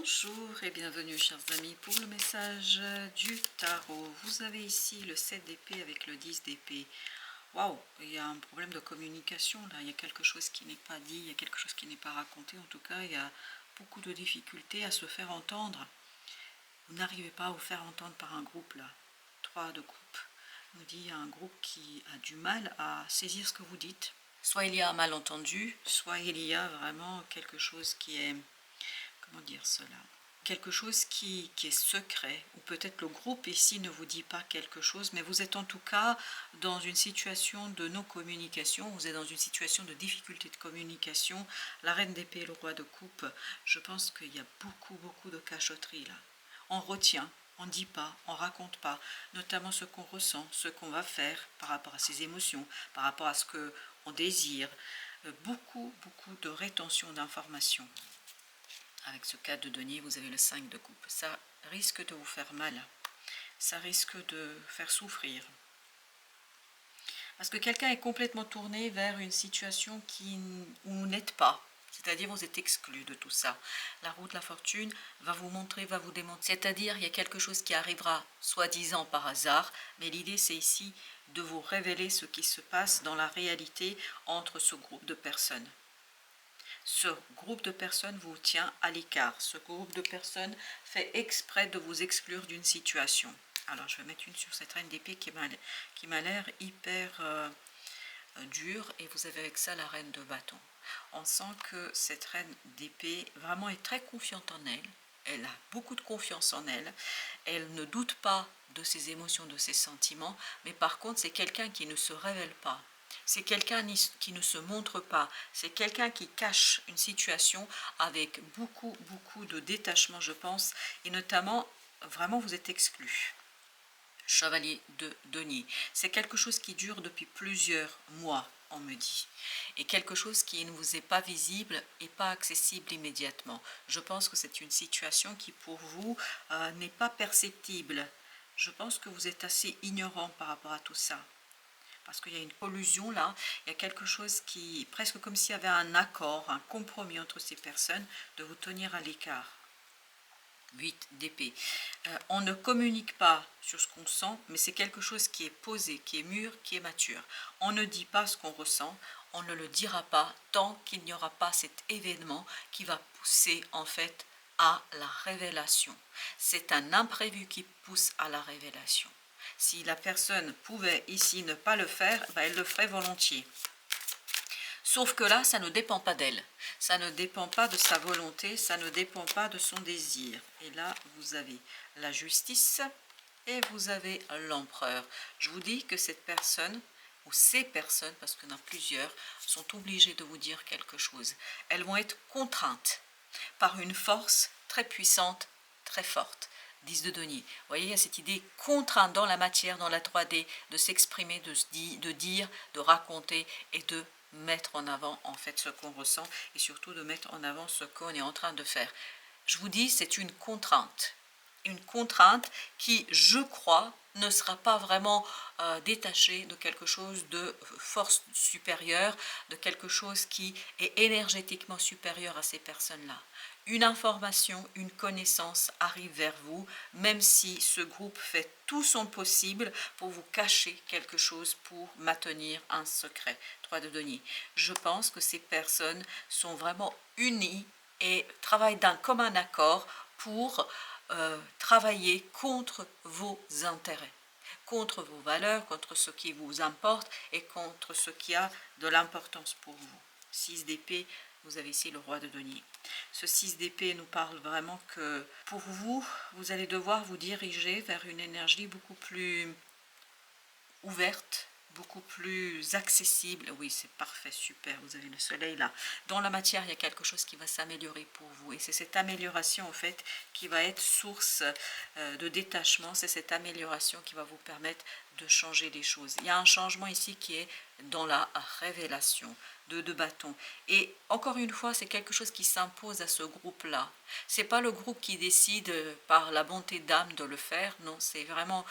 Bonjour et bienvenue chers amis pour le message du tarot. Vous avez ici le 7 d'épée avec le 10 d'épée. Waouh, il y a un problème de communication là, il y a quelque chose qui n'est pas dit, il y a quelque chose qui n'est pas raconté. En tout cas, il y a beaucoup de difficultés à se faire entendre. Vous n'arrivez pas à vous faire entendre par un groupe là. 3 de coupe nous dit il y a un groupe qui a du mal à saisir ce que vous dites. Soit il y a un malentendu, soit il y a vraiment quelque chose qui est... Comment dire cela? Quelque chose qui est secret, ou peut-être le groupe ici ne vous dit pas quelque chose, mais vous êtes en tout cas dans une situation de non-communication, vous êtes dans une situation de difficulté de communication. La reine d'épée et le roi de coupe, je pense qu'il y a beaucoup de cachotterie là. On retient, on ne dit pas, on ne raconte pas, notamment ce qu'on ressent, ce qu'on va faire par rapport à ses émotions, par rapport à ce qu'on désire. Beaucoup de rétention d'informations. Avec ce 4 de denier, vous avez le 5 de coupe. Ça risque de vous faire mal. Ça risque de faire souffrir. Parce que quelqu'un est complètement tourné vers une situation où vous n'êtes pas. C'est-à-dire vous êtes exclu de tout ça. La roue de la fortune va vous montrer, va vous démontrer. C'est-à-dire il y a quelque chose qui arrivera soi-disant par hasard. Mais l'idée c'est ici de vous révéler ce qui se passe dans la réalité entre ce groupe de personnes. Ce groupe de personnes vous tient à l'écart. Ce groupe de personnes fait exprès de vous exclure d'une situation. Alors, je vais mettre une sur cette reine d'épée qui m'a l'air hyper dure. Et vous avez avec ça la reine de bâton. On sent que cette reine d'épée vraiment est très confiante en elle. Elle a beaucoup de confiance en elle. Elle ne doute pas de ses émotions, de ses sentiments. Mais par contre, c'est quelqu'un qui ne se révèle pas. C'est quelqu'un qui ne se montre pas, c'est quelqu'un qui cache une situation avec beaucoup de détachement, je pense, et notamment, vraiment, vous êtes exclu. Chevalier de denier, c'est quelque chose qui dure depuis plusieurs mois, on me dit, et quelque chose qui ne vous est pas visible et pas accessible immédiatement. Je pense que c'est une situation qui, pour vous, n'est pas perceptible. Je pense que vous êtes assez ignorant par rapport à tout ça. Parce qu'il y a une collusion là, il y a quelque chose qui, presque comme s'il y avait un accord, un compromis entre ces personnes, de vous tenir à l'écart. 8 d'épée. On ne communique pas sur ce qu'on sent, mais c'est quelque chose qui est posé, qui est mûr, qui est mature. On ne dit pas ce qu'on ressent, on ne le dira pas tant qu'il n'y aura pas cet événement qui va pousser en fait à la révélation. C'est un imprévu qui pousse à la révélation. Si la personne pouvait ici ne pas le faire, elle le ferait volontiers. Sauf que là, ça ne dépend pas d'elle. Ça ne dépend pas de sa volonté, ça ne dépend pas de son désir. Et là, vous avez la justice et vous avez l'empereur. Je vous dis que cette personne, ou ces personnes, parce qu'il y en a plusieurs, sont obligées de vous dire quelque chose. Elles vont être contraintes par une force très puissante, très forte. 10 de denier. Vous voyez, il y a cette idée contrainte dans la matière, dans la 3D, de s'exprimer, de dire, de raconter et de mettre en avant en fait ce qu'on ressent et surtout de mettre en avant ce qu'on est en train de faire. Je vous dis, c'est une contrainte qui, je crois, ne sera pas vraiment détachée de quelque chose de force supérieure, de quelque chose qui est énergétiquement supérieur à ces personnes-là. Une information, une connaissance arrive vers vous, même si ce groupe fait tout son possible pour vous cacher quelque chose, pour maintenir un secret. 3 de denier. Je pense que ces personnes sont vraiment unies et travaillent d'un commun accord pour travailler contre vos intérêts, contre vos valeurs, contre ce qui vous importe et contre ce qui a de l'importance pour vous. 6 d'épée, vous avez ici le roi de denier. Ce 6 d'épée nous parle vraiment que pour vous, vous allez devoir vous diriger vers une énergie beaucoup plus ouverte, beaucoup plus accessible. Oui, c'est parfait, super, vous avez le soleil là. Dans la matière, il y a quelque chose qui va s'améliorer pour vous. Et c'est cette amélioration, en fait, qui va être source de détachement. C'est cette amélioration qui va vous permettre de changer les choses. Il y a un changement ici qui est dans la révélation. de bâton. Et encore une fois, c'est quelque chose qui s'impose à ce groupe-là. C'est pas le groupe qui décide par la bonté d'âme de le faire, non, c'est vraiment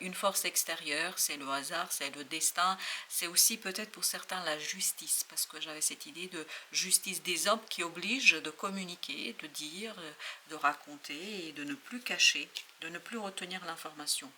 une force extérieure, c'est le hasard, c'est le destin, c'est aussi peut-être pour certains la justice, parce que j'avais cette idée de justice des hommes qui oblige de communiquer, de dire, de raconter et de ne plus cacher, de ne plus retenir l'information.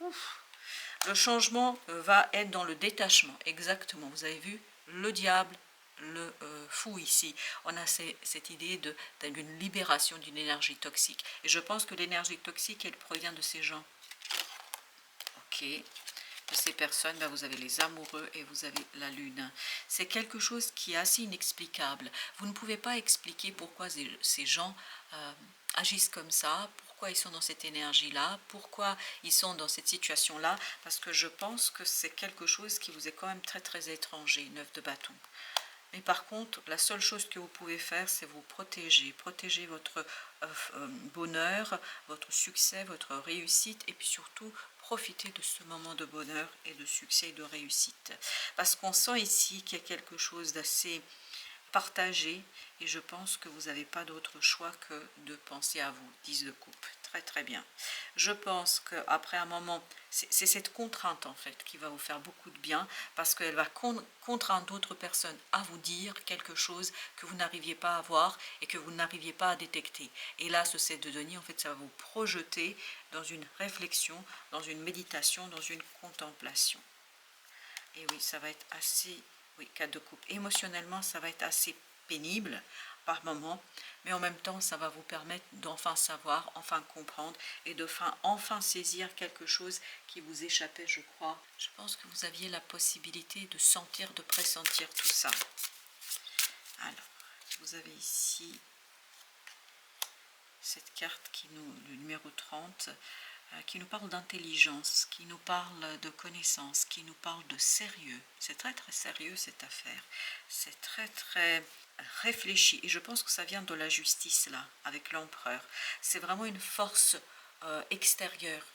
Ouf. Le changement va être dans le détachement, exactement. Vous avez vu, le diable, le fou ici. On a cette idée d'une libération d'une énergie toxique. Et je pense que l'énergie toxique, elle provient de ces gens. Ok. De ces personnes, ben vous avez les amoureux et vous avez la lune. C'est quelque chose qui est assez inexplicable. Vous ne pouvez pas expliquer pourquoi ces gens agissent comme ça, pourquoi ils sont dans cette énergie-là, pourquoi ils sont dans cette situation-là, parce que je pense que c'est quelque chose qui vous est quand même très très étranger, 9 de bâton. Mais par contre, la seule chose que vous pouvez faire, c'est vous protéger. Protéger votre bonheur, votre succès, votre réussite, et puis surtout, profiter de ce moment de bonheur et de succès et de réussite. Parce qu'on sent ici qu'il y a quelque chose d'assez partagé, et je pense que vous n'avez pas d'autre choix que de penser à vous. 10 de coupe, très très bien. Je pense qu'après un moment, c'est cette contrainte en fait qui va vous faire beaucoup de bien, parce qu'elle va contraindre d'autres personnes à vous dire quelque chose que vous n'arriviez pas à voir et que vous n'arriviez pas à détecter. Et là, ce 7 de denier, en fait, ça va vous projeter dans une réflexion, dans une méditation, dans une contemplation. Et oui, ça va être assez... Oui, 4 de coupe. Émotionnellement, ça va être assez pénible par moment, mais en même temps, ça va vous permettre d'enfin savoir, enfin comprendre et de enfin saisir quelque chose qui vous échappait, je crois. Je pense que vous aviez la possibilité de sentir, de pressentir tout ça. Alors, vous avez ici cette carte le numéro 30, qui nous parle d'intelligence, qui nous parle de connaissance, qui nous parle de sérieux. C'est très très sérieux cette affaire. C'est très très réfléchi. Et je pense que ça vient de la justice là, avec l'empereur. C'est vraiment une force extérieure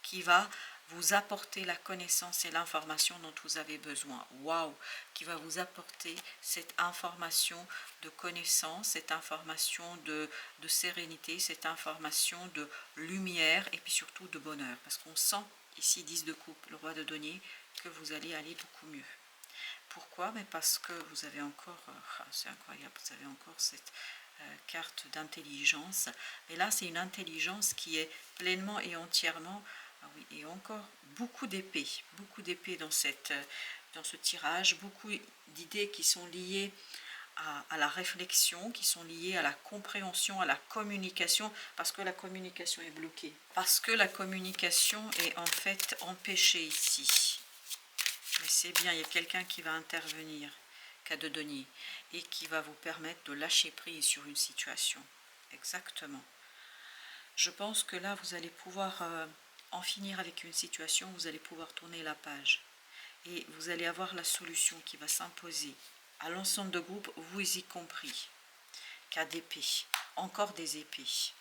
qui va vous apporter la connaissance et l'information dont vous avez besoin. Waouh! Qui va vous apporter cette information de connaissance, cette information de sérénité, cette information de lumière et puis surtout de bonheur. Parce qu'on sent ici 10 de coupe, le roi de denier, que vous allez aller beaucoup mieux. Pourquoi? Mais parce que vous avez encore, c'est incroyable, vous avez encore cette carte d'intelligence. Et là, c'est une intelligence qui est pleinement et entièrement... Ah oui, et encore beaucoup d'épées dans ce tirage, beaucoup d'idées qui sont liées à la réflexion, qui sont liées à la compréhension, à la communication, parce que la communication est bloquée, parce que la communication est en fait empêchée ici. Mais c'est bien, il y a quelqu'un qui va intervenir, 4 de denier, et qui va vous permettre de lâcher prise sur une situation. Exactement. Je pense que là, vous allez pouvoir... en finir avec une situation, vous allez pouvoir tourner la page et vous allez avoir la solution qui va s'imposer à l'ensemble de groupe, vous y compris. 4 d'épée, encore des épées.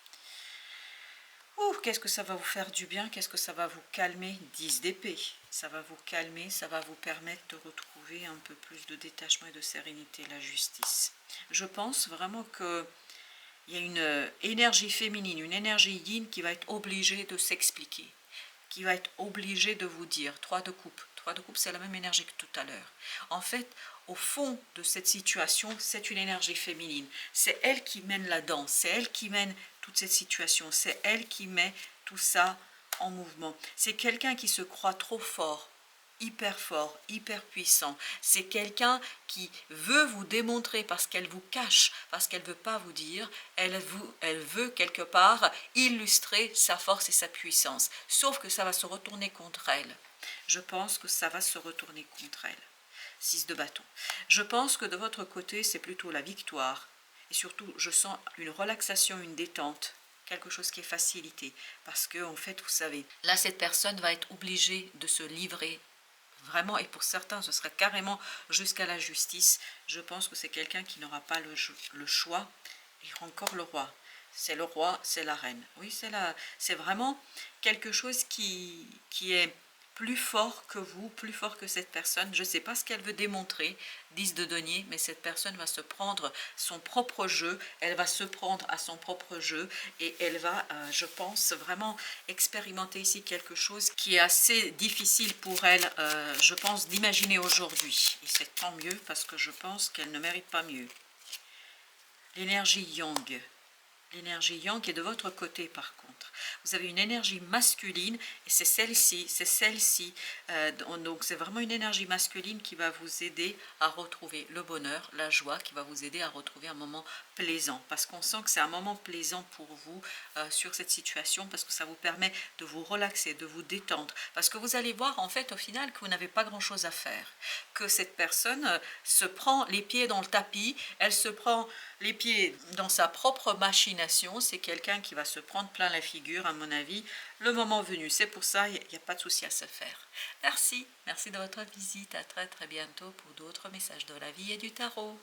Qu'est-ce que ça va vous faire du bien, qu'est-ce que ça va vous calmer, 10 d'épée. Ça va vous calmer, ça va vous permettre de retrouver un peu plus de détachement et de sérénité, la justice. Je pense vraiment que il y a une énergie féminine, une énergie yin qui va être obligée de s'expliquer, qui va être obligée de vous dire. 3 de coupe. 3 de coupe, c'est la même énergie que tout à l'heure. En fait, au fond de cette situation, c'est une énergie féminine. C'est elle qui mène la danse, c'est elle qui mène toute cette situation, c'est elle qui met tout ça en mouvement. C'est quelqu'un qui se croit trop fort, hyper puissant. C'est quelqu'un qui veut vous démontrer parce qu'elle vous cache, parce qu'elle ne veut pas vous dire, elle veut quelque part illustrer sa force et sa puissance. Sauf que ça va se retourner contre elle. Je pense que ça va se retourner contre elle. 6 de bâton. Je pense que de votre côté, c'est plutôt la victoire. Et surtout, je sens une relaxation, une détente, quelque chose qui est facilité. Parce que, en fait, vous savez, là, cette personne va être obligée de se livrer vraiment, et pour certains, ce sera carrément jusqu'à la justice. Je pense que c'est quelqu'un qui n'aura pas le choix. Et encore le roi. C'est le roi, c'est la reine. Oui, c'est vraiment quelque chose qui est plus fort que vous, plus fort que cette personne. Je ne sais pas ce qu'elle veut démontrer, 10 de denier, mais cette personne va se prendre son propre jeu, elle va se prendre à son propre jeu et elle va, je pense, vraiment expérimenter ici quelque chose qui est assez difficile pour elle, je pense, d'imaginer aujourd'hui. Et c'est tant mieux parce que je pense qu'elle ne mérite pas mieux. L'énergie Yang. L'énergie Yang est de votre côté par contre. Vous avez une énergie masculine et c'est celle-ci. Donc c'est vraiment une énergie masculine qui va vous aider à retrouver le bonheur, la joie, qui va vous aider à retrouver un moment plaisant. Parce qu'on sent que c'est un moment plaisant pour vous sur cette situation, parce que ça vous permet de vous relaxer, de vous détendre. Parce que vous allez voir en fait au final que vous n'avez pas grand-chose à faire. Que cette personne se prend les pieds dans le tapis, elle se prend les pieds dans sa propre machination, c'est quelqu'un qui va se prendre plein la figure à mon avis, le moment venu. C'est pour ça, il n'y a pas de souci à se faire. Merci de votre visite, à très bientôt pour d'autres messages de la vie et du tarot.